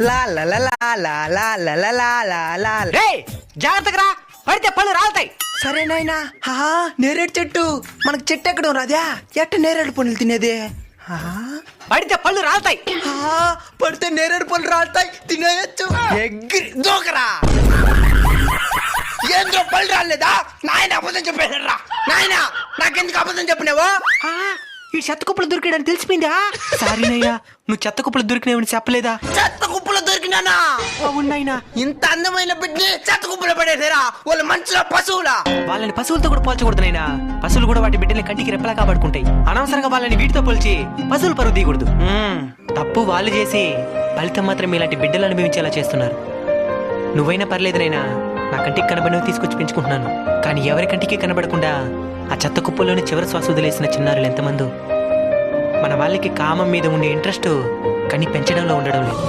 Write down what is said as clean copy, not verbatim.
లా లా లా లా లా లా లా లా లా లా లా. రేయ్ జాగ్రత్తగా రా, పడితే పళ్ళు రాలుతాయి. సరే నాయనా. నేరేడు చెట్టు. మనకు చెట్టు ఎక్కడ రాదా? ఎట్ట నేరేడు పండ్లు తినేది? పడితే పళ్ళు రాలుతాయి. పడితే నేరేడు పళ్ళు రాలుతాయి, తినేయచ్చు. ఎగిరి దూకరా. ఏంద్రో పళ్ళు రాలేదా? నాయన అబద్ధం చెప్పేశారా? నాయన నాకెందుకు అబద్ధం చెప్పినావో? ఈ చెత్త కుప్పలు దొరికాడని తెలిసిపోయిందా? సారీనయ్యా, నువ్వు చెత్త కుప్పలు దొరికినావని చెప్పలేదా? చెత్త కుప్పలో దొరికినానా? అవునైనా. ఇంత అందమైన బిడ్డని చెత్త కుప్పలో పడేసారా? వాళ్ళు మంచిగా పశువులా? వాళ్ళని పశువులతో కూడా పోల్చకూడదునైనా. పశువులు కూడా వాటి బిడ్డల్ని కంటికి రెప్పలా కాపాడుకుంటాయి. అనవసరంగా వాళ్ళని వీటితో పోల్చి పశువులు పరువు తీయకూడదు. తప్పు వాళ్ళు చేసి ఫలితం మాత్రం ఇలాంటి బిడ్డలు అనుభవించేలా చేస్తున్నారు. నువ్వైనా పర్లేదునైనా, నా కంటికి కనబడినవి తీసుకొచ్చి పెంచుకుంటున్నాను. కానీ ఎవరి కంటికి కనబడకుండా ఆ చెత్త కుప్పల్లోని చివరి శ్వాస వదిలేసిన చిన్నారులు ఎంతమందో. మన వాళ్ళకి కామం మీద ఉండే ఇంట్రెస్ట్ కానీ పెంచడంలో ఉండడం లేదు.